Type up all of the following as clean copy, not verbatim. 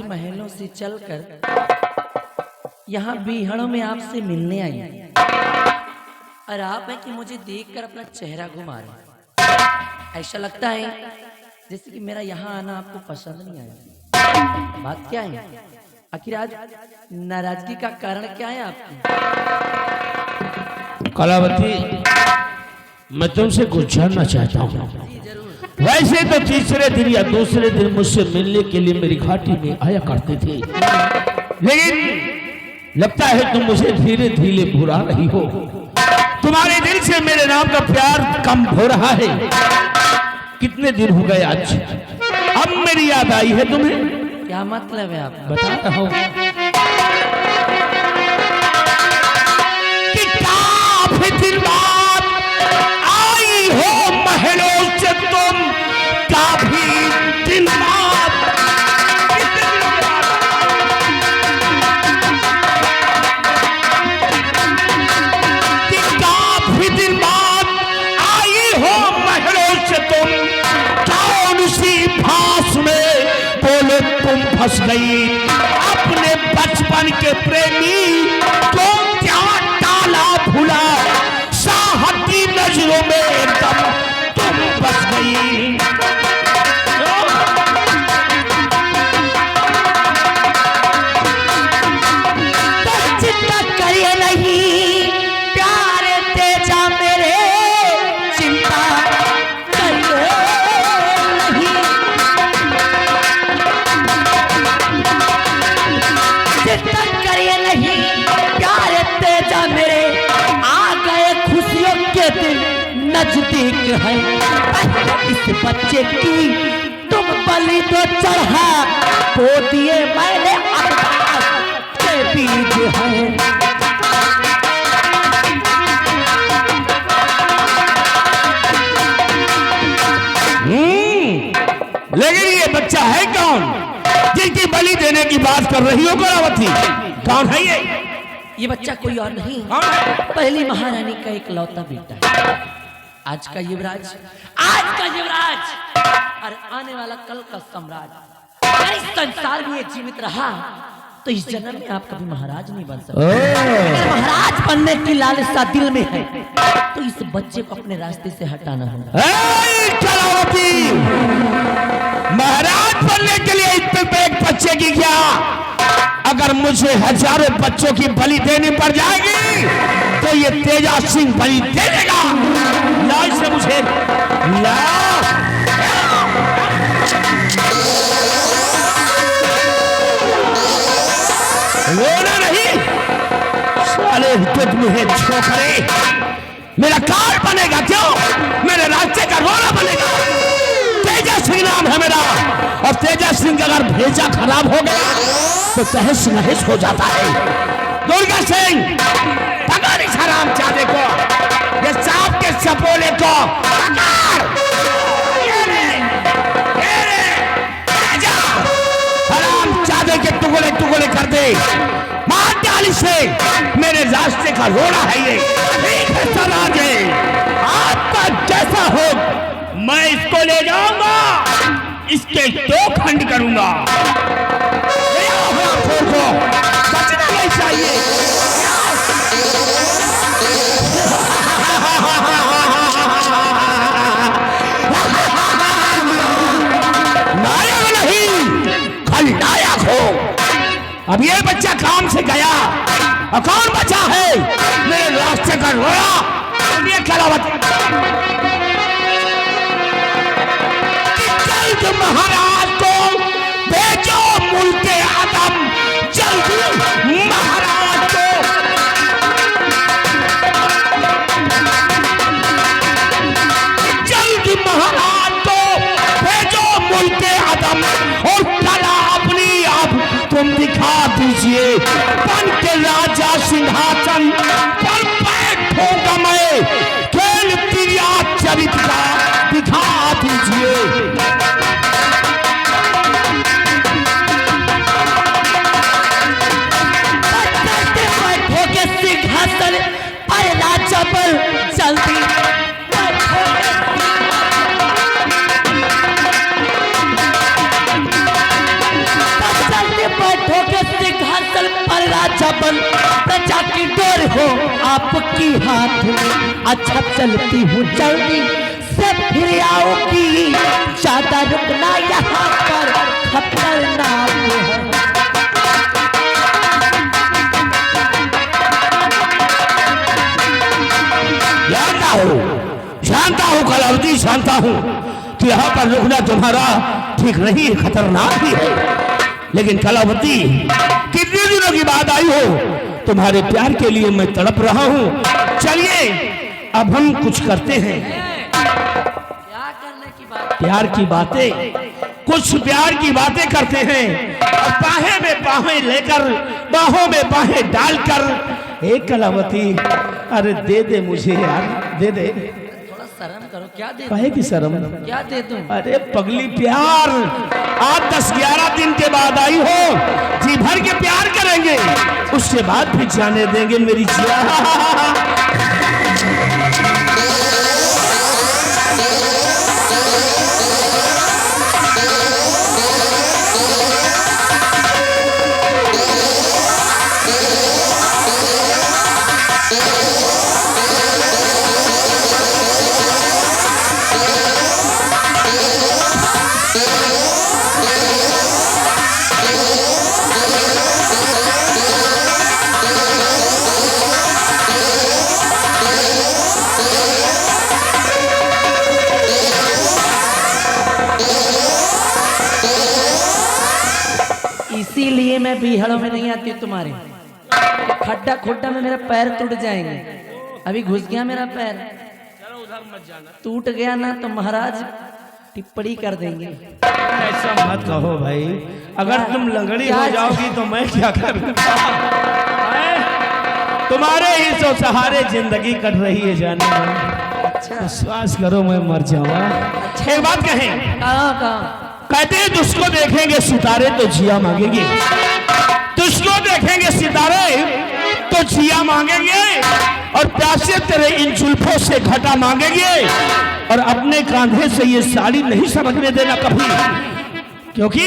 महलों से चलकर यहाँ बीहड़ों में आपसे मिलने आई और आप है कि मुझे देखकर अपना चेहरा घुमा रहे। ऐसा लगता है जैसे कि मेरा यहाँ आना आपको पसंद नहीं आया। बात क्या है? आखिर आज नाराजगी का कारण क्या है आपकी? कलावती, मैं तुमसे कुछ जानना चाहता हूँ। वैसे तो तीसरे दिन या दूसरे दिन मुझसे मिलने के लिए मेरी घाटी में आया करते थे, लेकिन लगता है तुम मुझे धीरे धीरे भुला रही हो। तुम्हारे दिल से मेरे नाम का प्यार कम हो रहा है। कितने दिन हो गए आज, अब मेरी याद आई है तुम्हें? क्या मतलब है आप? बता रहा हूँ कि काफी दिन बाद आई हो महलों से तुम, काफी दिन बाद। कि काफी दिन बाद आई हो महलों से तुम, कौन सी फांस में बोले तुम फंस गई। अपने बचपन के प्रेमी को क्या टाला भूला, साहती नजरों में एकदम तुम बस गई। चिंता करिए नहीं प्यारे तेजा मेरे, चिंता करिए नहीं, चिंता करिए नहीं प्यारे तेजा मेरे। आ गए खुशियों के दिन नजदीक है, इस बच्चे की तुम बलि तो चढ़ा, वो दिए मैंने अरदास के बीज है। लेकिन ये बच्चा है कौन जिनकी बलि देने की बात कर रही हो कलावती? कौन है ये? ये बच्चा कोई और नहीं, कौन है? पहली महारानी का एक लौता बेटा है। आज का युवराज, आज का युवराज और आने वाला कल का सम्राट। अगर इस संसार में ये जीवित रहा तो इस जन्म में आप कभी महाराज नहीं बन सकते। अगर महाराज बनने की लालसा दिल में है तो इस बच्चे को अपने रास्ते से हटाना होगा। कलावती, महाराज बनने के लिए इतने एक बच्चे की क्या, अगर मुझे हजारों बच्चों की बलि देनी पड़ जाएगी तो ये तेजा सिंह बलि दे देगा। ला इसे मुझे, ला। रोना नहीं साले, तुझ में छोकरे, मेरा कार बनेगा क्यों? मेरे रास्ते का रोना बनेगा। तेजा सिंह नाम है मेरा, और तेजा सिंह अगर भेजा खराब हो गया तो तहस नहस हो जाता है। दुर्गा सिंह, पकड़ इस हरामजादे को, ये सांप के सपोले को पकड़। हरामजादे के टुकड़े टुकड़े कर दे, मार डाल इसे। मेरे रास्ते का रोड़ा है ये। ठीक है सराजे, आपका जैसा हो मैं इसको ले जाऊंगा, इसके 2 खंड करूंगा। बचना नहीं चाहिए। नायक नहीं, खलनायक हो। अब ये बच्चा काम से गया और कौन बचा है? मेरे रास्ते का रोड़ा। ये कलावती, जल्द महाराज को भेजो मुल्के आदम, जल्द महाराज को। जल्द महाराज को भेजो मुल्के आदम, और कला अपनी आप तुम दिखा दीजिए। बन के राजा सिंहासन पर बैठूंगा मैं, खेल क्रिया चरित्र का दिखा दीजिए। बैठोगे सिंहासन पर राजा पर, जल्दी जल्दी बैठो के सिंहासन पर राजा बन, प्रजा की डोर हो आपकी हाथ में। अच्छा चलती हूँ जल्दी से फिर आओगी, ज्यादा रुकना यहाँ पर खतरनाक है। जानता हूँ कलावती, जानता हूँ कि यहाँ पर रुकना तुम्हारा ठीक नहीं है, खतरनाक भी है। लेकिन कलावती, कितने दिनों की बात आई हो, तुम्हारे प्यार के लिए मैं तड़प रहा हूँ। चलिए अब हम कुछ करते हैं। क्या करने की बात? प्यार की बातें, कुछ प्यार की बातें करते हैं। और बाहें में बाहें लेकर, बाहों में बाहें डालकर, एक कलावती, अरे दे दे मुझे यार, दे दे। थोड़ा शर्म करो, क्या दे? काहे की शर्म? क्या दे दूं? अरे पगली प्यार, आप 10-11 दिन के बाद आई हो, जी भर के प्यार करेंगे, उसके बाद फिर जाने देंगे मेरी जिया। इसीलिए मैं बीहड़ों में नहीं आती तुम्हारे। खड्डा खुड्डा में मेरा पैर टूट जाएंगे। अभी घुस गया मेरा पैर, टूट गया ना तो महाराज टिप्पणी कर देंगे। ऐसा मत कहो भाई, अगर तुम लंगड़ी हो जाओगी तो मैं क्या करूँगा? तुम्हारे ही तो सहारे जिंदगी कट रही है जाने में। अच्छा विश्वास करो मैं मर जाऊंगा। एक बात कहें, कहाँ कहते हैं तुझको देखेंगे सितारे तो जिया मांगेंगे, तुझको देखेंगे सितारे तो जिया मांगेंगे, और प्यासे तेरे इन जुल्फों से घटा मांगेंगे, और अपने कांधे से ये साड़ी नहीं समझने देना कभी, क्योंकि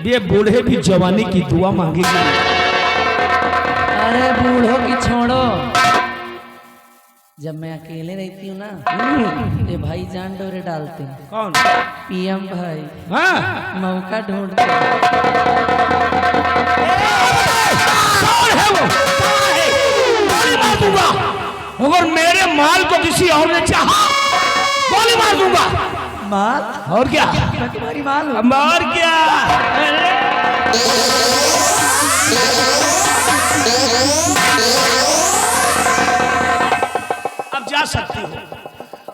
ये बूढ़े भी जवानी की दुआ मांगेंगे। अरे बूढ़ों की छोड़ो, जब मैं अकेले रहती हूँ ना, ये भाई जान डोरे डालते हैं। कौन? पीएम भाई। हाँ? मौका ढूंढते हैं। कौन है वो? गोली मार दूंगा अगर मेरे माल को किसी और ने चाहा, गोली मार दूंगा। माल? और क्या? तुम्हारी माल? और क्या? अब जा सकती हो,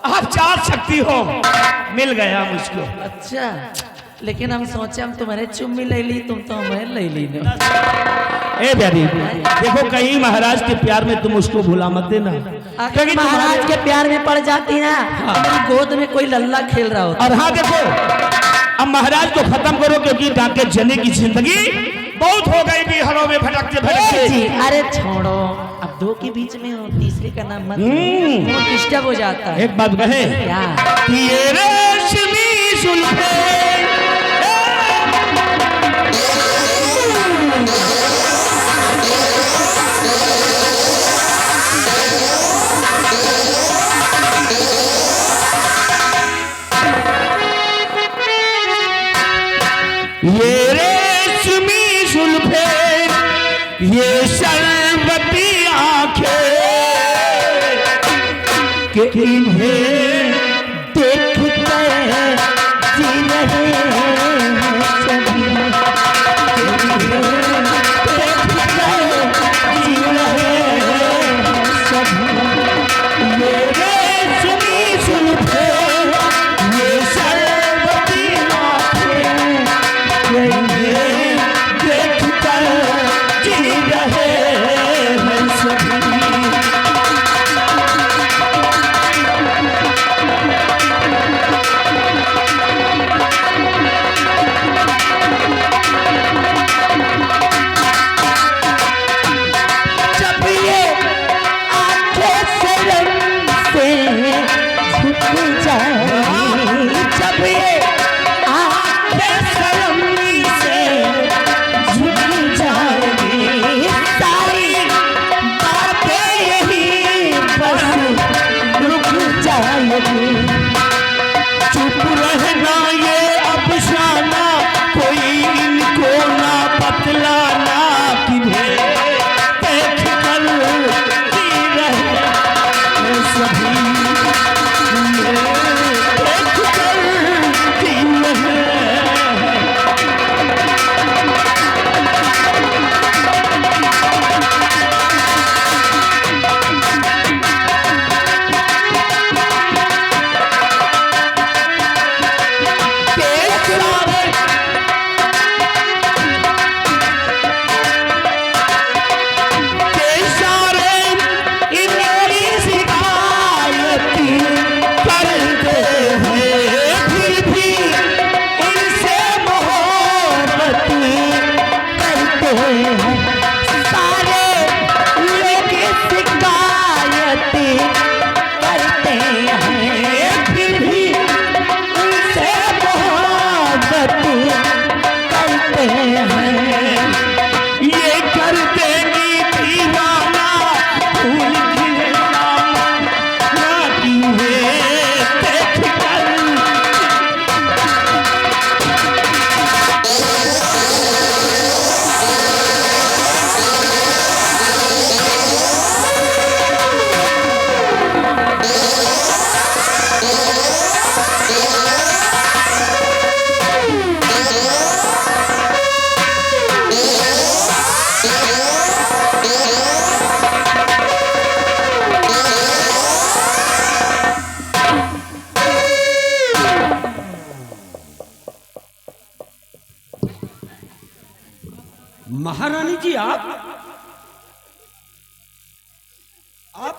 अब जा सकती हो, मिल गया मुझको। अच्छा, लेकिन हम सोचे हम तुम्हारे चुम्मी ले ली, तुम तो हमें ले ली ना। ए प्यारी, देखो कहीं महाराज के प्यार में तुम उसको भुला मत देना, क्योंकि महाराज के प्यार में पड़ जाती ना, मेरी गोद में कोई लल्ला खेल रहा होता। और हाँ देखो, अब महाराज को खत्म करो, क्योंकि डाके जने की जिंदगी बहुत हो गई बिहारों में भटकते भटकते। जी अरे छोड़ो, अब दो के बीच में हो, तीसरे का नाम मत लो, वो डिस्टर्ब हो जाता है। एक बात कहे, क्या? कि ये रेशमी जुल्फे ये रेशमी जुल्फे, ये शरबती आंखें, कि इन्हें देख कर जी रहे हैं सभी, देख कर जी रहे हैं सभी। ये रेशमी जुल्फे, ये शरबती आंखें, इन्हें देख कर जी रहे हैं सभी। हैं, ये कर देगी दीवाना, फूल खिले नाती हुए देख कर। महारानी जी आप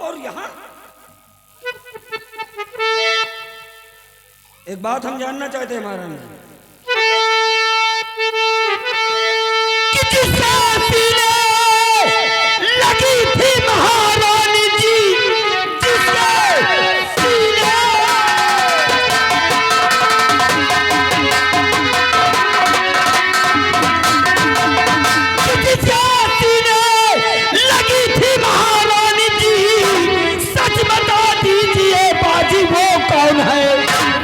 और यहां एक बात हम जानना चाहते हैं महारानी जी। लगी थी महारानी जी लगी थी महारानी जी, सच बता दीजिए बाजी वो कौन है,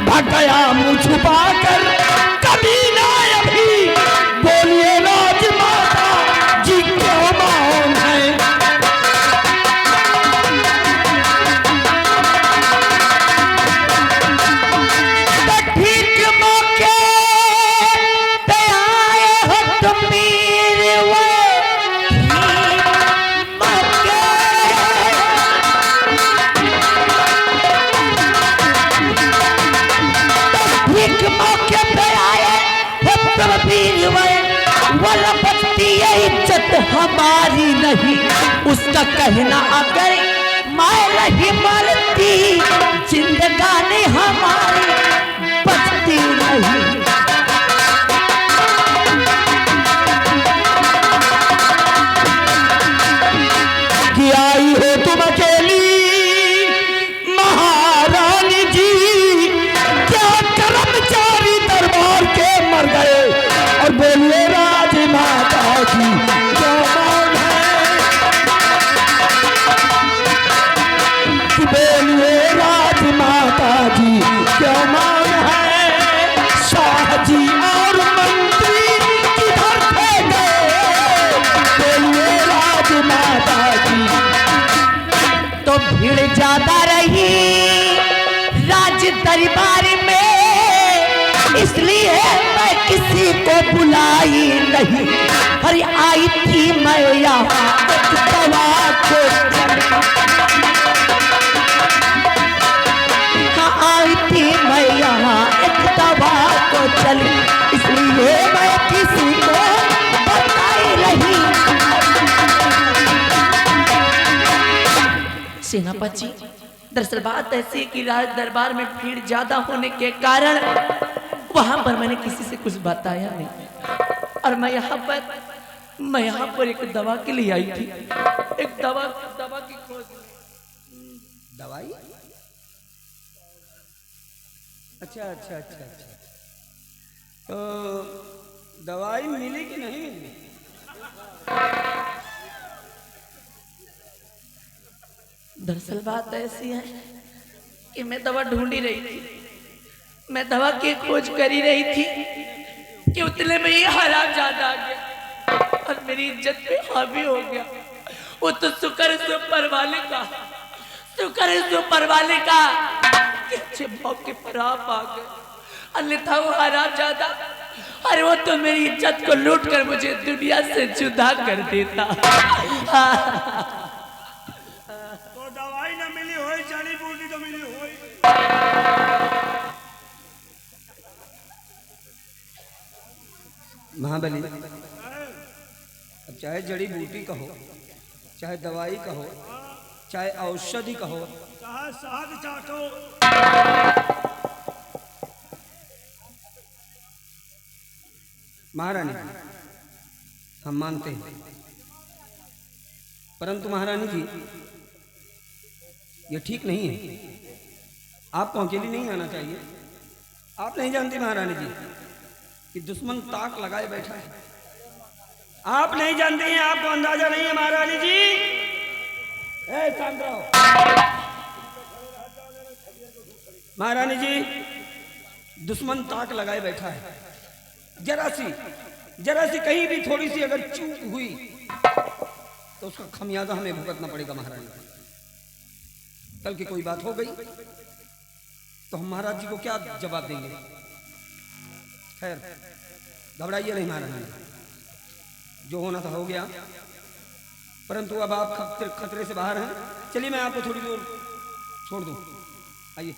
भटया मुँह छुपा कर कभी ना अभी बोलिए राजमाता जी क्यों मौन है। ठीक मौके पे आए हो तुम वीर वो मौके, ठीक मौके पे आए हो तुम वीर वो लपटती है इज्जत हमारी नहीं, उसका कहना अगर मैं नहीं मरती जिंदगानी हमारी बचती नहीं। कि आई हो तुम अकेली महारानी जी, क्या कर्मचारी दरबार के मर गए और बोलिए राजमाता जी क्या मौन है। कि बोलिए राजमाता जी क्या मौन है। शाह जी और मंत्री किधर थे गए, बोलिए राजमाता जी। तो भीड़ ज्यादा रही राज दरबार में, इसलिए मैं किसी को बुलाई नहीं, अरे आई थी मैं यहाँ एक दवा को, आई थी मैं यहाँ एक दवा को चली, इसलिए मैं किसी को बताई नहीं। सेनापति, दरअसल बात ऐसी है कि राज दरबार में भीड़ ज्यादा होने के कारण वहां पर मैंने किसी से कुछ बताया नहीं, और मैं यहाँ पर एक दवा के लिए आई थी, एक दवा की खोज। दवाई? अच्छा, तो दवाई मिली कि नहीं मिली? दरअसल बात ऐसी है कि मैं दवा ढूंढ ही रही थी, मैं दवा की खोज कर ही रही थी कि उतने में ये हरामजादा आ गया और मेरी इज्जत पे हावी हो गया। वो तो शुक्र ऊपर वाले का कि अच्छे मौके पर आप आ गए, अन्यथा वो हरामजादा, अरे वो तो मेरी इज्जत को लूट कर मुझे दुनिया से जुदा कर देता। तो दवाई ना मिली होई, जड़ी बूटी तो मिली होई। महाबली, अब चाहे जड़ी बूटी कहो, चाहे दवाई कहो, चाहे औषधि कहो, चाहे शहद चाटो, महारानी हम मानते हैं, परंतु महारानी जी ये ठीक नहीं है, आपको अकेली नहीं आना चाहिए। आप नहीं जानती महारानी जी कि दुश्मन ताक लगाए बैठा है, आप नहीं जानते हैं, आपको अंदाजा नहीं है महारानी जी। ए शांत रहो। महारानी जी, दुश्मन ताक लगाए बैठा है। जरा सी कहीं भी थोड़ी सी अगर चूक हुई तो उसका खमियाजा हमें भुगतना पड़ेगा महारानी। कल की कोई बात हो गई तो हम महाराज जी को क्या जवाब देंगे? खैर घबराइए नहीं महारानी, जो होना था हो गया, परंतु अब आप खतरे से बाहर हैं। चलिए मैं आपको थोड़ी दूर छोड़ दूं, आइए।